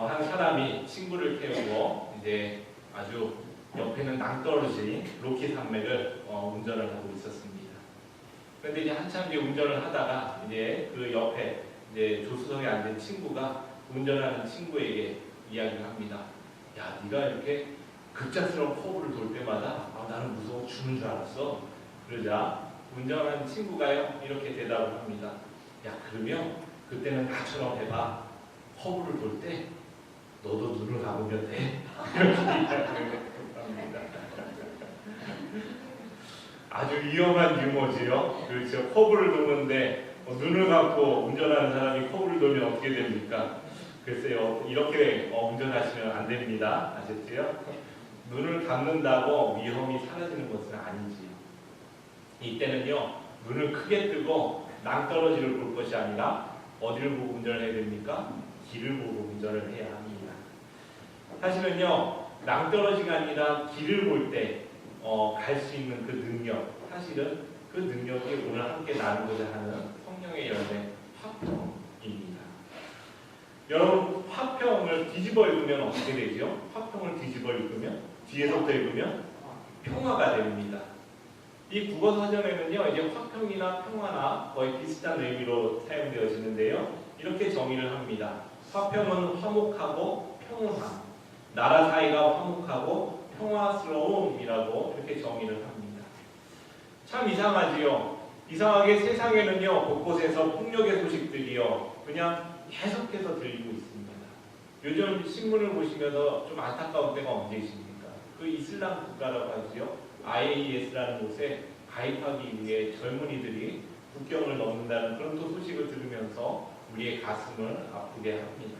한 사람이 친구를 태우고 이제 아주 옆에는 낭떠러지 로키 산맥을 운전을 하고 있었습니다. 그런데 이제 한참 이제 운전을 하다가 이제 그 옆에 이제 조수석에 앉은 친구가 운전하는 친구에게 이야기를 합니다. 야, 네가 이렇게 급작스러운 커브를 돌 때마다 나는 무서워 죽는 줄 알았어. 그러자 운전하는 친구가요 이렇게 대답을 합니다. 야, 그러면 그때는 나처럼 해봐. 커브를 돌 때 너도 눈을 감으면 돼. 이렇게 이야기를 합니다. 아주 위험한 유머지요. 그렇죠. 커브를 도는데 눈을 감고 운전하는 사람이 커브를 돌면 어떻게 됩니까? 글쎄요. 이렇게 운전하시면 안 됩니다. 아셨죠? 눈을 감는다고 위험이 사라지는 것은 아니지요. 이때는요. 눈을 크게 뜨고 낭떠러지를 볼 것이 아니라 어디를 보고 운전을 해야 됩니까? 길을 보고 운전을 해야 합니다. 사실은요. 낭떠러지가 아니라 길을 볼 때 갈 수 있는 그 능력, 사실은 그 능력이 오늘 함께 나누고자 하는 성령의 열매 화평입니다. 여러분, 화평을 뒤집어 읽으면 어떻게 되죠? 화평을 뒤집어 읽으면, 뒤에서부터 읽으면 평화가 됩니다. 이 국어사전에는요, 이제 화평이나 평화나 거의 비슷한 의미로 사용되어지는데요. 이렇게 정의를 합니다. 화평은 화목하고 평온함, 나라 사이가 화목하고 평화스러움이라고 이렇게 정의를 합니다. 참 이상하지요. 이상하게 세상에는요, 곳곳에서 폭력의 소식들이요, 그냥 계속해서 들리고 있습니다. 요즘 신문을 보시면서 좀 안타까운 때가 언제이십니까? 그 이슬람 국가라고 하지요. IAS라는 곳에 가입하기 위해 젊은이들이 국경을 넘는다는 그런 또 소식을 들으면서 우리의 가슴을 아프게 합니다.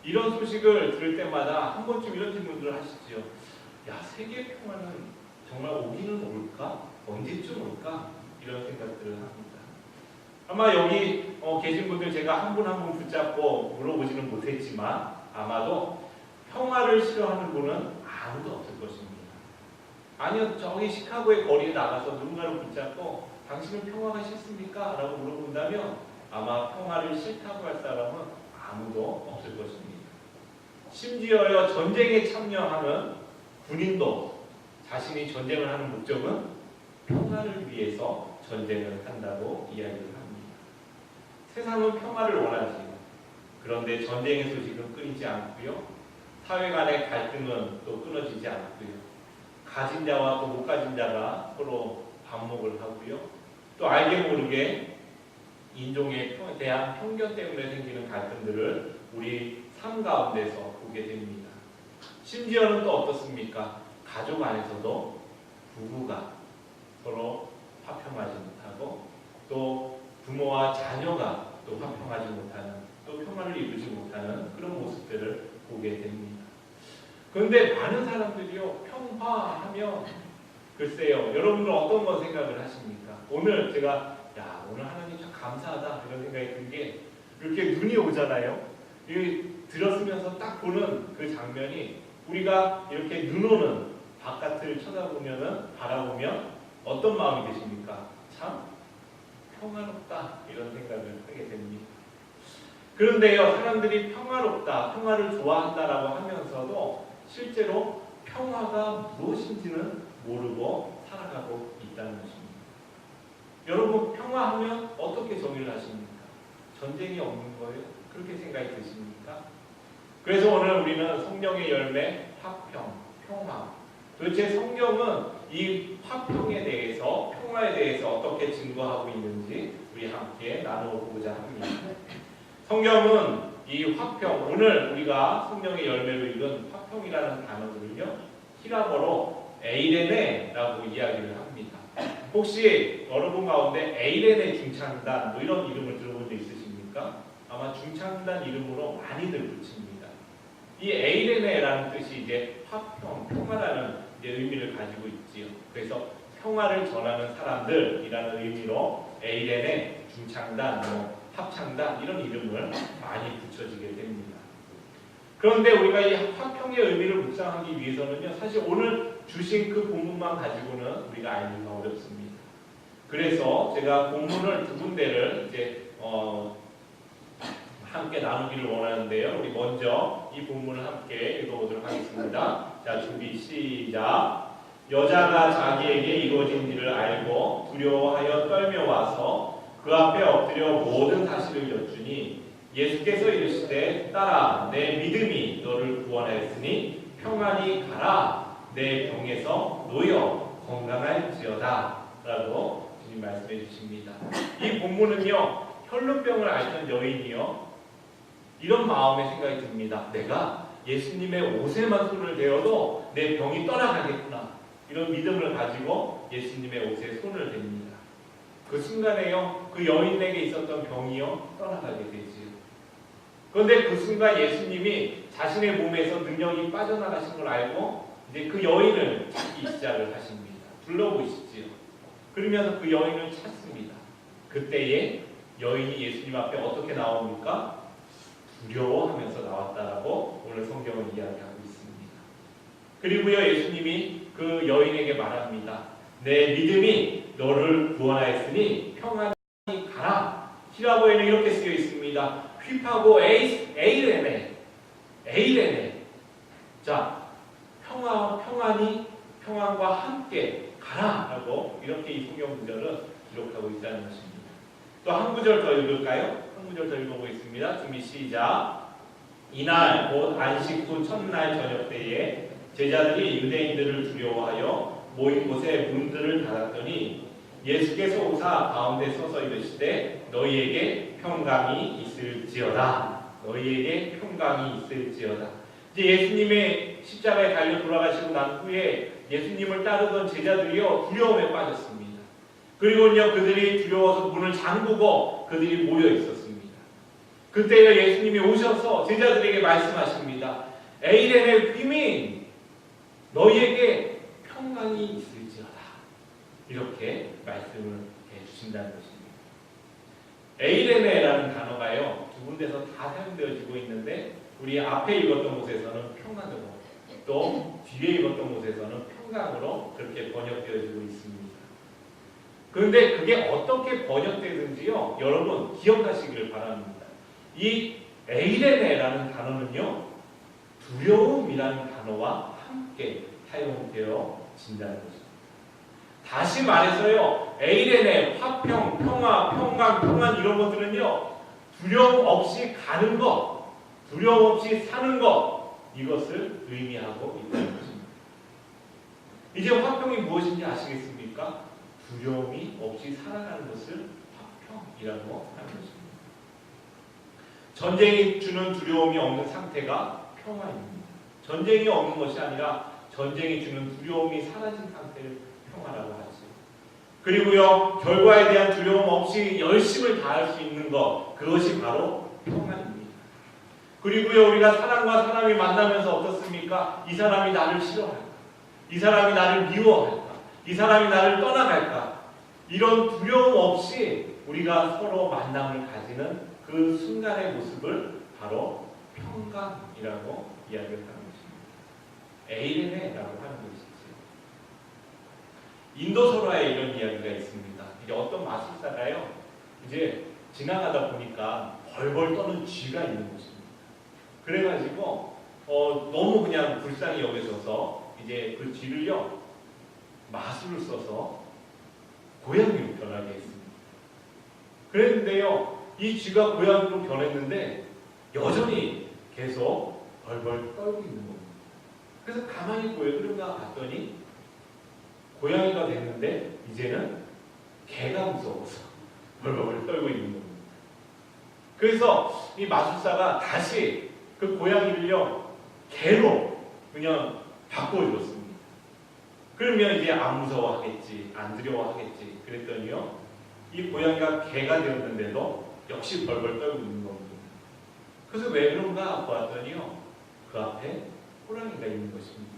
이런 소식을 들을 때마다 한 번쯤 이런 질문들을 하시죠. 야, 세계 평화는 정말 오기는 올까? 언제쯤 올까? 이런 생각들을 합니다. 아마 여기 계신 분들 제가 한 분 한 분 붙잡고 물어보지는 못했지만 아마도 평화를 싫어하는 분은 아무도 없을 것입니다. 아니요, 저기 시카고의 거리에 나가서 누군가를 붙잡고 당신은 평화가 싫습니까? 라고 물어본다면 아마 평화를 싫다고 할 사람은 아무도 없을 것입니다. 심지어요, 전쟁에 참여하는 군인도 자신이 전쟁을 하는 목적은 평화를 위해서 전쟁을 한다고 이야기를 합니다. 세상은 평화를 원하지요. 그런데 전쟁의 소식은 끊이지 않고요. 사회 간의 갈등은 또 끊어지지 않고요. 가진 자와 또 못 가진 자가 서로 반목을 하고요. 또 알게 모르게 인종에 대한 편견 때문에 생기는 갈등들을 우리 삶 가운데서 보게 됩니다. 심지어는 또 어떻습니까? 가족 안에서도 부부가 서로 화평하지 못하고 또 부모와 자녀가 또 화평하지 못하는 또 평화를 이루지 못하는 그런 모습들을 보게 됩니다. 그런데 많은 사람들이요 평화하면 글쎄요 여러분은 어떤 거 생각을 하십니까? 오늘 제가 오늘 하나님 참 감사하다 이런 생각이 든 게 이렇게 눈이 오잖아요. 들었으면서 딱 보는 그 장면이 우리가 이렇게 눈 오는 바깥을 바라보면 어떤 마음이 드십니까? 참 평화롭다 이런 생각을 하게 됩니다. 그런데요 사람들이 평화롭다, 평화를 좋아한다라고 하면서도 실제로 평화가 무엇인지는 모르고 살아가고 있다는 것입니다. 여러분 평화하면 어떻게 정의를 하십니까? 전쟁이 없는 거예요? 그렇게 생각이 드십니까? 그래서 오늘 우리는 성령의 열매, 화평, 평화. 도대체 성경은 이 화평에 대해서, 평화에 대해서 어떻게 증거하고 있는지 우리 함께 나누고자 합니다. 성경은 이 화평, 오늘 우리가 성령의 열매로 읽은 화평이라는 단어들을요, 히라버로 에이레네라고 이야기를 합니다. 혹시 여러분 가운데 에이레네 중창단 이런 이름을 들어본 적 있으십니까? 아마 중창단 이름으로 많이들 붙입니다. 이 에이레네라는 뜻이 이제 화평, 평화라는 의미를 가지고 있지요. 그래서 평화를 전하는 사람들이라는 의미로 에이레네, 중창단, 합창단 이런 이름을 많이 붙여지게 됩니다. 그런데 우리가 이 화평의 의미를 묵상하기 위해서는요, 사실 오늘 주신 그 본문만 가지고는 우리가 알기가 어렵습니다. 그래서 제가 본문을 두 군데를 이제 함께 나누기를 원하는데요. 우리 먼저 이 본문을 함께 읽어보도록 하겠습니다. 자, 준비 시작. 여자가 자기에게 이루어진 일을 알고 두려워하여 떨며 와서 그 앞에 엎드려 모든 사실을 여쭈니 예수께서 이르시되 딸아 내 믿음이 너를 구원하였으니 평안히 가라 내 병에서 놓여 건강할지어다 라고 주님 말씀해 주십니다. 이 본문은요 혈루병을 앓던 여인이요 이런 마음의 생각이 듭니다. 내가 예수님의 옷에만 손을 대어도 내 병이 떠나가겠구나 이런 믿음을 가지고 예수님의 옷에 손을 댑니다. 그 순간에요 그 여인에게 있었던 병이요 떠나가게 되지요. 그런데 그 순간 예수님이 자신의 몸에서 능력이 빠져나가신 걸 알고 이제 그 여인을 찾기 시작을 하십니다. 둘러보시지요. 그러면서 그 여인을 찾습니다. 그때에 여인이 예수님 앞에 어떻게 나옵니까? 두려워하면서 나왔다라고 오늘 성경은 이야기하고 있습니다. 그리고요 예수님이 그 여인에게 말합니다. 내 믿음이 너를 구원하였으니 평안히 가라. 히라보에는 이렇게 쓰여 있습니다. 휘파고 에이레네. 자, 평안과 함께 가라라고 이렇게 이 성경 구절은 기록하고 있다는 것입니다. 또 한 구절 더 읽을까요? 한 구절 더 읽어보겠습니다. 준비 시작. 이날 곧 안식 후 첫날 저녁 때에 제자들이 유대인들을 두려워하여 모인 곳에 문들을 닫았더니 예수께서 오사 가운데 서서 이르시되 너희에게 평강이 있을지어다. 너희에게 평강이 있을지어다. 이제 예수님의 십자가에 달려 돌아가시고 난 후에 예수님을 따르던 제자들이요 두려움에 빠졌습니다. 그리고는요 그들이 두려워서 문을 잠그고 그들이 모여 있었습니다. 그때요 예수님이 오셔서 제자들에게 말씀하십니다. 에이레네 휘민 너희에게 평강이 있을지어다. 이렇게 말씀을 해주신다는 것입니다. 에이레네라는 단어가요 두 군데서 다 사용되어지고 있는데 우리 앞에 읽었던 곳에서는 평안으로 또 뒤에 읽었던 곳에서는 평강으로 그렇게 번역되어지고 있습니다. 그런데 그게 어떻게 번역되든지요 여러분 기억하시기를 바랍니다. 이 에이레네라는 단어는요 두려움이라는 단어와 함께 사용되어진다는 것입니다. 다시 말해서요 에이레네, 화평, 평화, 평강, 평안 이런 것들은요 두려움 없이 가는 것, 두려움 없이 사는 것 이것을 의미하고 있다는 것입니다. 이제 화평이 무엇인지 아시겠습니까? 두려움이 없이 살아가는 것을 화평이라고 하는 것입니다. 전쟁이 주는 두려움이 없는 상태가 평화입니다. 전쟁이 없는 것이 아니라 전쟁이 주는 두려움이 사라진 상태를 평화라고 하죠. 그리고요 결과에 대한 두려움 없이 열심을 다할 수 있는 것 그것이 바로 평안입니다. 그리고요 우리가 사람과 사람이 만나면서 어떻습니까? 이 사람이 나를 싫어할까? 이 사람이 나를 미워할까? 이 사람이 나를 떠나갈까? 이런 두려움 없이 우리가 서로 만남을 가지는 그 순간의 모습을 바로 평강이라고 이야기를 하는 것입니다. 에이레네라고 하는 것이죠. 인도설화에 이런 이야기가 있습니다. 이제 어떤 마술사가요 이제 지나가다 보니까 벌벌 떠는 쥐가 있는 것입니다. 그래가지고 너무 그냥 불쌍히 여겨져서 이제 그 쥐를요 마술을 써서 고양이로 변하게 했습니다. 그랬는데요 이 쥐가 고양이로 변했는데 여전히 계속 벌벌 떨고 있는 겁니다. 그래서 가만히 왜 그런가 봤더니 고양이가 됐는데 이제는 개가 무서워서 벌벌 떨고 있는 겁니다. 그래서 이 마술사가 다시 그 고양이를요 개로 그냥 바꿔줬습니다. 그러면 이제 안 무서워하겠지, 안 두려워하겠지. 그랬더니요 이 고양이가 개가 되었는데도 역시 벌벌 떨고 있는 겁니다. 그래서 왜 그런가 보았더니요 그 앞에 호랑이가 있는 것입니다.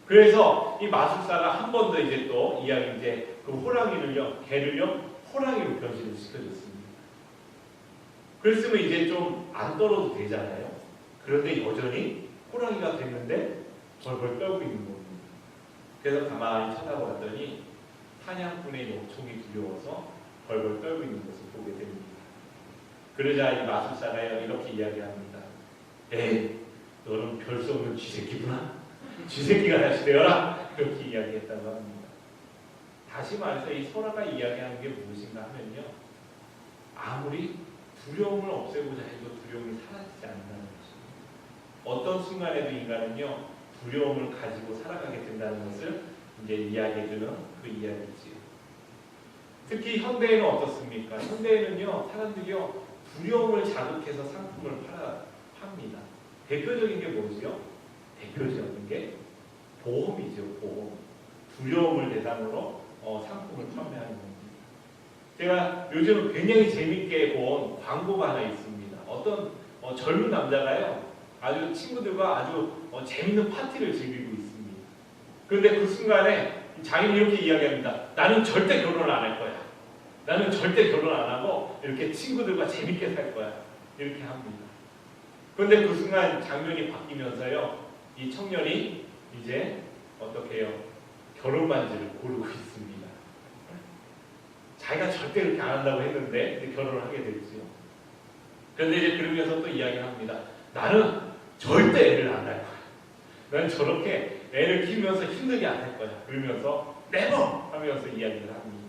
그래서 이 마술사가 한 번 더 이제 또 이야기 이제 그 호랑이를요 개를요 호랑이로 변신을 시켜줬습니다. 그랬으면 이제 좀 안 떨어도 되잖아요. 그런데 여전히 호랑이가 됐는데 벌벌 떨고 있는 겁니다. 그래서 가만히 쳐다보았더니 사냥꾼의 요청이 두려워서 벌벌 떨고 있는 것을 보게 됩니다. 그러자 이 마술사가 이렇게 이야기합니다. 에이, 너는 별 수 없는 쥐새끼구나. 쥐새끼가 다시 되어라. 그렇게 이야기했다고 합니다. 다시 말해서 이 소라가 이야기하는 게 무엇인가 하면요, 아무리 두려움을 없애고자 해도 두려움이 사라지지 않는다는 것입니다. 어떤 순간에도 인간은요, 두려움을 가지고 살아가게 된다는 것을 이제 이야기해주는 그 이야기지요. 특히 현대에는 어떻습니까? 현대에는요, 사람들이요, 두려움을 자극해서 상품을 팝니다. 대표적인 게 뭐지요? 대표적인 게 보험이죠. 보험. 두려움을 대상으로 상품을 판매하는 겁니다. 제가 요즘 굉장히 재밌게 본 광고가 하나 있습니다. 어떤 젊은 남자가요, 아주 친구들과 아주 재밌는 파티를 즐기고 있습니다. 그런데 그 순간에 자기는 이렇게 이야기합니다. 나는 절대 결혼 안 할 거야. 나는 절대 결혼 안 하고 이렇게 친구들과 재밌게 살 거야. 이렇게 합니다. 그런데 그 순간 장면이 바뀌면서요, 이 청년이 이제 어떻게 해요? 결혼 반지를 고르고 있습니다. 자기가 절대 이렇게 안 한다고 했는데 이제 결혼을 하게 됐지요. 그런데 이제 그러면서 또 이야기를 합니다. 나는 절대 애를 안 낳을 거야. 나는 저렇게 애를 키우면서 힘들게 안 할 거야. 그러면서 never 하면서 이야기를 합니다.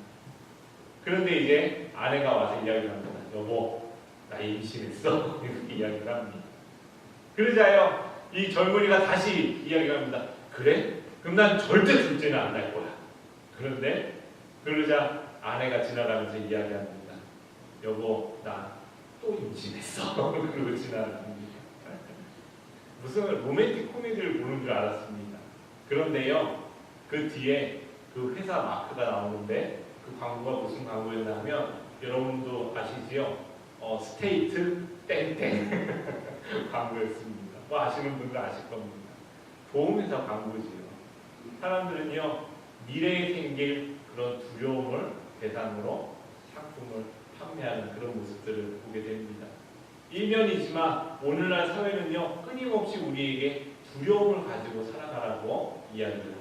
그런데 이제 아내가 와서 이야기를 합니다. 여보, 나 임신했어. 이렇게 이야기를 합니다. 그러자요, 이 젊은이가 다시 이야기를 합니다. 그래? 그럼 난 절대 둘째는 안 낳을 거야. 그런데 그러자 아내가 지나가면서 이야기합니다. 여보, 나 또 임신했어. 그러고 지나갑니다. 무슨 로맨틱 코미디를 보는 줄 알았습니다. 그런데요, 그 뒤에 그 회사 마크가 나오는데 그 광고가 무슨 광고였냐면, 여러분도 아시지요? 스테이트 땡땡 광고였습니다. 뭐 아시는 분들 아실 겁니다. 보험회사 광고지요. 사람들은요, 미래에 생길 그런 두려움을 대상으로 상품을 판매하는 그런 모습들을 보게 됩니다. 일면이지만 오늘날 사회는요, 끊임없이 우리에게 두려움을 가지고 살아가라고 이야기를 합니다.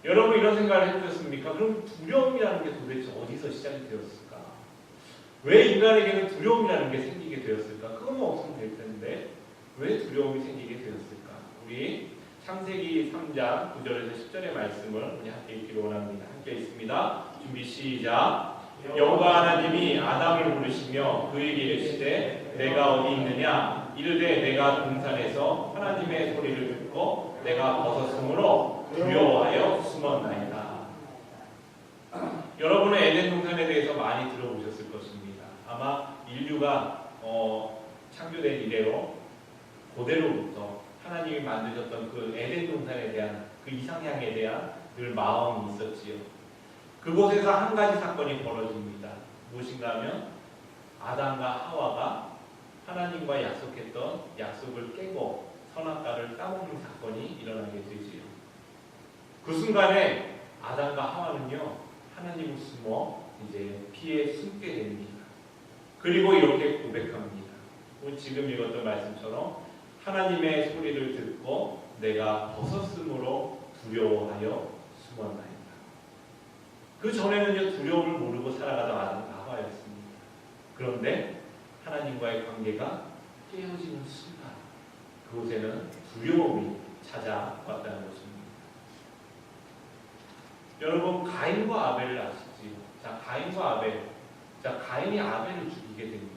여러분 이런 생각을 해보셨습니까? 그럼 두려움이라는 게 도대체 어디서 시작이 되었을까? 왜 인간에게는 두려움이라는 게 생기게 되었을까? 그것만 없으면 될 텐데 왜 두려움이 생기게 되었을까? 우리 창세기 3장 9절에서 10절의 말씀을 우리 함께 읽기를 원합니다. 함께 읽습니다. 준비 시작. 여호와 하나님이 아담을 부르시며 그에게 이르시되 내가 어디 있느냐? 이르되 내가 동산에서 하나님의 소리를 듣고 내가 벗었으므로 두려워하여 숨었나이다. 여러분은 에덴 동산에 대해서 많이 들어보셨을 것입니다. 아마 인류가 창조된 이래로 고대로부터 하나님이 만드셨던 그 에덴 동산에 대한 그 이상향에 대한 늘 마음이 있었지요. 그곳에서 한 가지 사건이 벌어집니다. 무엇인가 하면 아담과 하와가 하나님과 약속했던 약속을 깨고 선악과를 따먹는 사건이 일어나게 되지요. 그 순간에 아담과 하와는요, 하나님을 숨어 이제 피해 숨게 됩니다. 그리고 이렇게 고백합니다. 지금 읽었던 말씀처럼 하나님의 소리를 듣고 내가 벗었으므로 두려워하여 숨었나이다. 그 전에는요, 두려움을 모르고 살아가던 아담과 하와였습니다. 그런데 하나님과의 관계가 깨어지는 순간 그곳에는 두려움이 찾아왔다는 것입니다. 여러분, 가인과 아벨을 아시지요? 자, 가인과 아벨. 자, 가인이 아벨을 죽이게 됩니다.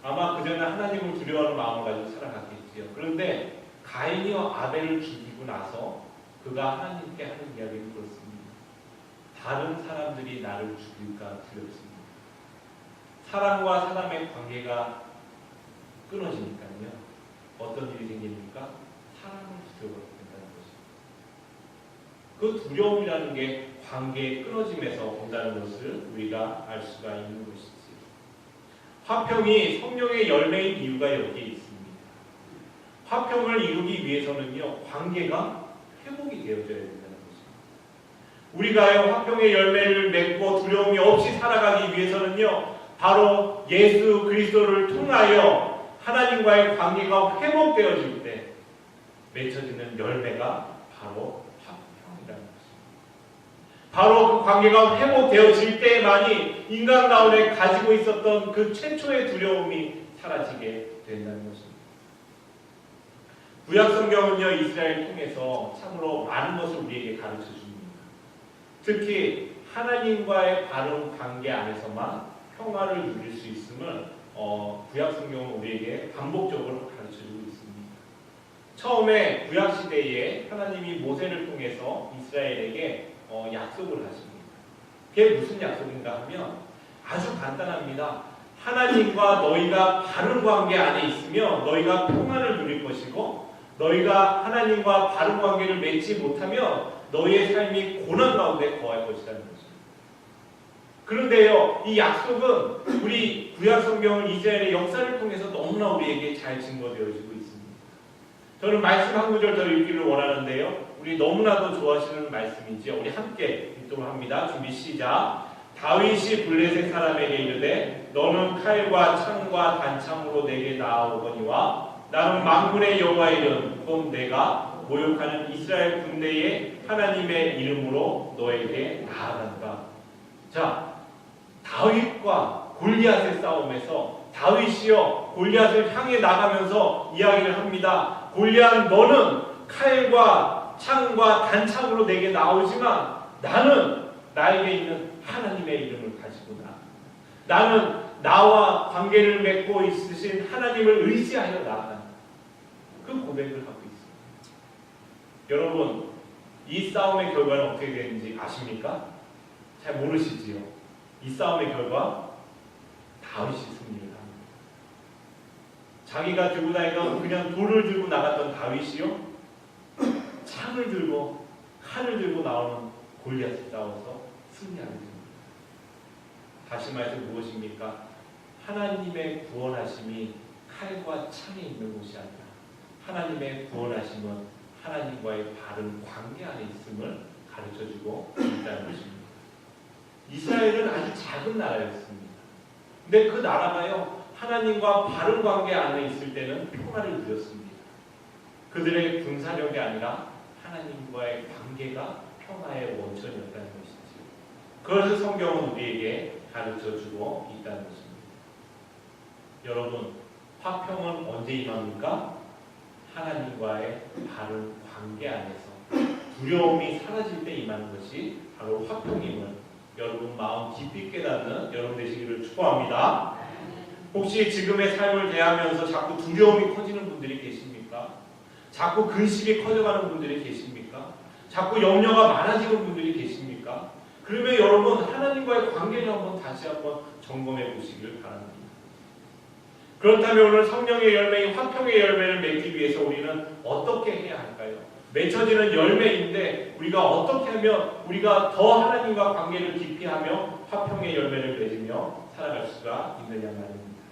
아마 그전에 하나님을 두려워하는 마음을 가지고 살아갔겠지요. 그런데 가인이요 아벨을 죽이고 나서 그가 하나님께 하는 이야기는 그렇습니다. 다른 사람들이 나를 죽일까 두렵습니다. 사람과 사람의 관계가 끊어지니까요, 어떤 일이 생깁니까? 사람을 두려워하게 된다는 것입니다. 그 두려움이라는 게 관계의 끊어짐에서 온다는 것을 우리가 알 수가 있는 것이지. 화평이 성령의 열매인 이유가 여기에 있습니다. 화평을 이루기 위해서는요, 관계가 회복이 되어져야 된다는 것입니다. 우리가요, 화평의 열매를 맺고 두려움이 없이 살아가기 위해서는요, 바로 예수 그리스도를 통하여 하나님과의 관계가 회복되어질 때 맺혀지는 열매가 바로 화평이라는 것입니다. 바로 그 관계가 회복되어질 때만이 인간 가운데 가지고 있었던 그 최초의 두려움이 사라지게 된다는 것입니다. 구약 성경은요, 이스라엘을 통해서 참으로 많은 것을 우리에게 가르쳐 줍니다. 특히 하나님과의 바른 관계 안에서만 평화를 누릴 수 있음을 구약 성경은 우리에게 반복적으로 가르쳐 주고 있습니다. 처음에 구약 시대에 하나님이 모세를 통해서 이스라엘에게 약속을 하십니다. 그게 무슨 약속인가 하면 아주 간단합니다. 하나님과 너희가 바른 관계 안에 있으면 너희가 평안을 누릴 것이고, 너희가 하나님과 바른 관계를 맺지 못하면 너희의 삶이 고난 가운데 거할 것이라는 것입니다. 그런데요, 이 약속은 우리 구약 성경을 이스라엘의 역사를 통해서 너무나 우리에게 잘 증거되어지고 있습니다. 저는 말씀 한 구절 더 읽기를 원하는데요, 우리 너무나도 좋아하시는 말씀이지요. 우리 함께 읽도록 합니다. 준비 시작. 다윗이 블레셋 사람에게 이르되 너는 칼과 창과 단창으로 내게 나아오거니와 나는 만군의 여호와의 이름 곧 내가 모욕하는 이스라엘 군대의 하나님의 이름으로 너에게 나아간다. 자, 다윗과 골리앗의 싸움에서 다윗이요 골리앗을 향해 나가면서 이야기를 합니다. 골리앗, 너는 칼과 창과 단창으로 내게 나오지만 나는 나에게 있는 하나님의 이름을 가지고 나는 나와 관계를 맺고 있으신 하나님을 의지하여 나아간다. 그 고백을 하고 있습니다. 여러분, 이 싸움의 결과는 어떻게 되는지 아십니까? 잘 모르시지요? 이 싸움의 결과 다윗이 승리를 합니다. 자기가 들고 다니던 그냥 돌을 들고 나갔던 다윗이요, 창을 들고 칼을 들고 나오는 골리앗을 싸워서 승리하게 됩니다. 다시 말해서 무엇입니까? 하나님의 구원하심이 칼과 창에 있는 곳이 아니라 하나님의 구원하심은 하나님과의 바른 관계 안에 있음을 가르쳐주고 있다는 것입니다. 이스라엘은 아주 작은 나라였습니다. 근데 그 나라가요, 하나님과 바른 관계 안에 있을 때는 평화를 누렸습니다. 그들의 군사력이 아니라 하나님과의 관계가 평화의 원천이었다는 것이죠. 그것을 성경은 우리에게 가르쳐주고 있다는 것입니다. 여러분, 화평은 언제 임합니까? 하나님과의 바른 관계 안에서 두려움이 사라질 때 임하는 것이 바로 화평임을 여러분 마음 깊이 깨닫는 여러분 되시기를 축복합니다. 혹시 지금의 삶을 대하면서 자꾸 두려움이 커지는 분들이 계십니까? 자꾸 근심이 커져가는 분들이 계십니까? 자꾸 염려가 많아지는 분들이 계십니까? 그러면 여러분, 하나님과의 관계를 다시 한번 점검해 보시기를 바랍니다. 그렇다면 오늘 성령의 열매인 화평의 열매를 맺기 위해서 우리는 어떻게 해야 할까요? 맺혀지는 열매인데 우리가 어떻게 하면 우리가 더 하나님과 관계를 깊이 하며 화평의 열매를 맺으며 살아갈 수가 있느냐 말입니다.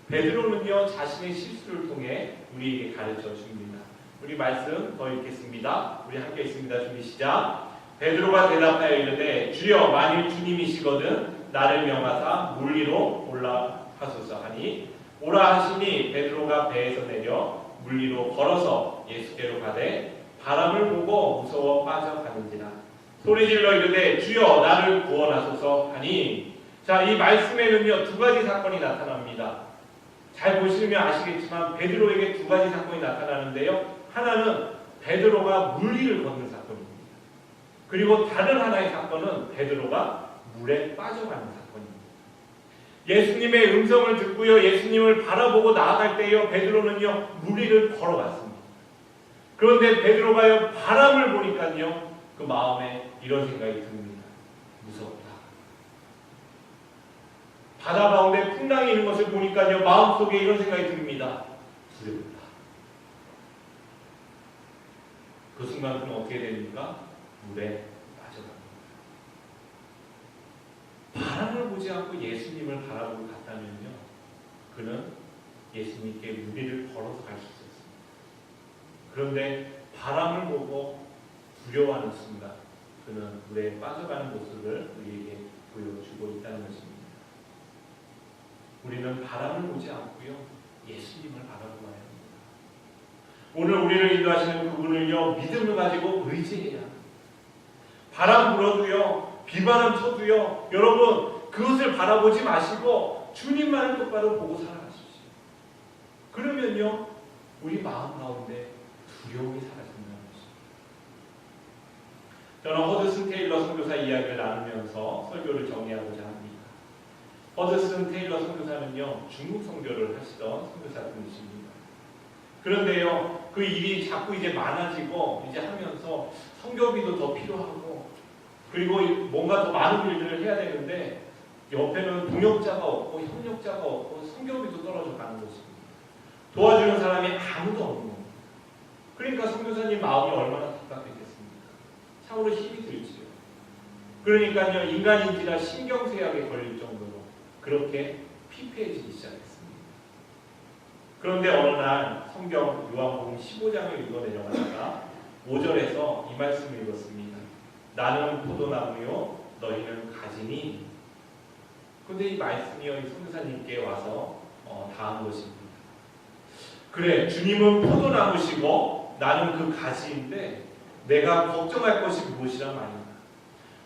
베드로는요, 자신의 실수를 통해 우리에게 가르쳐 줍니다. 우리 말씀 더 읽겠습니다. 우리 함께 읽습니다. 준비 시작. 베드로가 대답하여 이르되 주여, 만일 주님이시거든 나를 명하사 물 위로 올라가소서 하니 오라 하시니 베드로가 배에서 내려 물 위로 걸어서 예수께로 가되 바람을 보고 무서워 빠져가는지라 소리질러 이르되 주여 나를 구원하소서 하니, 자, 이 말씀에는요 두 가지 사건이 나타납니다. 잘 보시면 아시겠지만 베드로에게 두 가지 사건이 나타나는데요, 하나는 베드로가 물 위를 걷는 사건입니다. 그리고 다른 하나의 사건은 베드로가 물에 빠져가는 사건입니다. 예수님의 음성을 듣고요, 예수님을 바라보고 나아갈 때요, 베드로는요 물 위를 걸어갔습니다. 그런데 베드로가요 바람을 보니까요 그 마음에 이런 생각이 듭니다. 무섭다. 바다 가운데 풍랑이 있는 것을 보니까요 마음속에 이런 생각이 듭니다. 두렵다. 그 순간 그는 어떻게 됩니까? 물에 빠져갑니다. 바람을 보지 않고 예수님을 바라보고 갔다면요, 그는 예수님께 물 위를 걸어서 갈 수 있었습니다. 그런데 바람을 보고 두려워하는 순간 그는 물에 빠져가는 모습을 우리에게 보여주고 있다는 것입니다. 우리는 바람을 보지 않고요 예수님을 바라보아야 합니다. 오늘 우리를 인도하시는 그분을요 믿음을 가지고 의지해야 합니다. 바람 불어도요, 비바람 쳐도요, 여러분 그것을 바라보지 마시고 주님만을 똑바로 보고 살아가십시오. 그러면요 우리 마음 가운데 두려움이 사라진다는 것입니다. 저는 허드슨 테일러 선교사 이야기를 나누면서 설교를 정리하고자 합니다. 허드슨 테일러 선교사는요 중국 선교를 하시던 선교사분이십니다. 그런데요 그 일이 자꾸 이제 많아지고 이제 하면서 선교비도 더 필요하고 그리고 뭔가 더 많은 일들을 해야 되는데 옆에는 동역자가 없고 협력자가 없고 선교비도 떨어져 가는 것입니다. 도와주는 사람이 아무도 없는 겁니다. 그러니까 선교사님 마음이 얼마나 답답했겠습니까? 참으로 힘이 들지요. 그러니까요 인간인지라 신경쇠약에 걸릴 정도로 그렇게 피폐해지기 시작했습니다. 그런데 어느 날 성경 요한복음 15장을 읽어 내려가다가 5절에서 이 말씀을 읽었습니다. 나는 포도나무요 너희는 가지니. 그런데 이 말씀이요 이 선교사님께 와서 닿은 것입니다. 그래 주님은 포도나무시고 나는 그 가지인데 내가 걱정할 것이 무엇이란 말인가.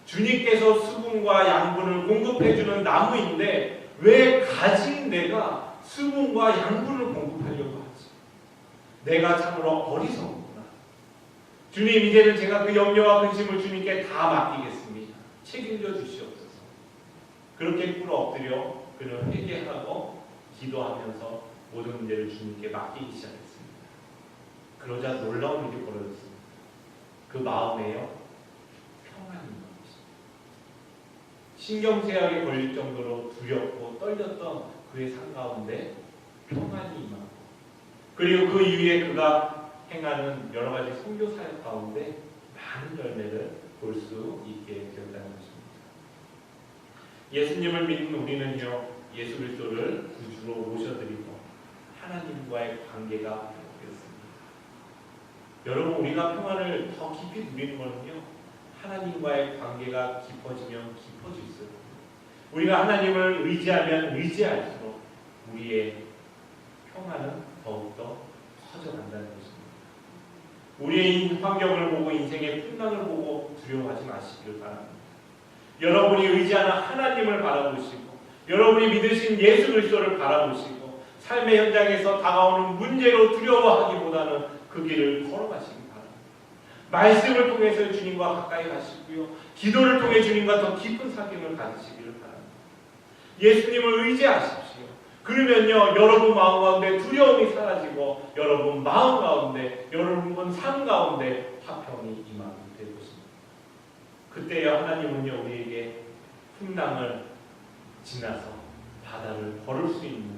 주님께서 수분과 양분을 공급해주는 나무인데 왜 가지인 내가 수분과 양분을 공급하려고 하지? 내가 참으로 어리석구나. 주님 이제는 제가 그 염려와 근심을 주님께 다 맡기겠습니다. 책임져 주시옵소서. 그렇게 꿇어 엎드려 그는 회개하고 기도하면서 모든 문제를 주님께 맡기기 시작했습니다. 그러자 놀라운 일이 벌어졌습니다. 그 마음에요 평안이 임한 것입니다. 신경쇠약에 걸릴 정도로 두렵고 떨렸던 그의 삶 가운데 평안이 임하고 그리고 그 이후에 그가 행하는 여러 가지 선교 사역 가운데 많은 열매를 볼 수 있게 되었다는 것입니다. 예수님을 믿는 우리는요 예수 그리스도를 구주로 모셔드리고 하나님과의 관계가 되었습니다. 여러분 우리가 평안을 더 깊이 누리는 것은요 하나님과의 관계가 깊어지면 깊어질수록 우리가 하나님을 의지하면 의지할수록 우리의 평안은 더욱더 커져간다는 것입니다. 우리의 환경을 보고 인생의 풍랑을 보고 두려워하지 마시길 바랍니다. 여러분이 의지하는 하나님을 바라보시고 여러분이 믿으신 예수 그리스도를 바라보시고 삶의 현장에서 다가오는 문제로 두려워하기보다는 그 길을 걸어가시기 바랍니다. 말씀을 통해서 주님과 가까이 가시고요. 기도를 통해 주님과 더 깊은 사귐을 가지시기를 바랍니다. 예수님을 의지하십시오. 그러면요 여러분 마음 가운데 두려움이 사라지고 여러분 마음 가운데 여러분 삶 가운데 화평이 임하게 될 것입니다. 그때야 하나님은요 우리에게 풍랑을 지나서 바다를 걸을 수 있는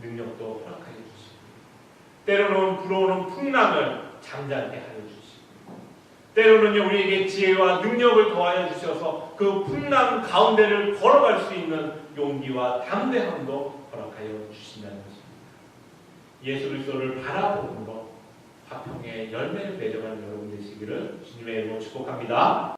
능력도 허락하여 주시고 때로는 불어오는 풍랑을 잠잠케 하여 주시고 때로는요 우리에게 지혜와 능력을 더하여 주셔서 그 풍랑 가운데를 걸어갈 수 있는 용기와 담대함도 허락하여 주신다는 것입니다. 예수 그리스도를 바라보는 것 화평의 열매를 맺어가는 여러분 되시기를 주님의 이름으로 축복합니다.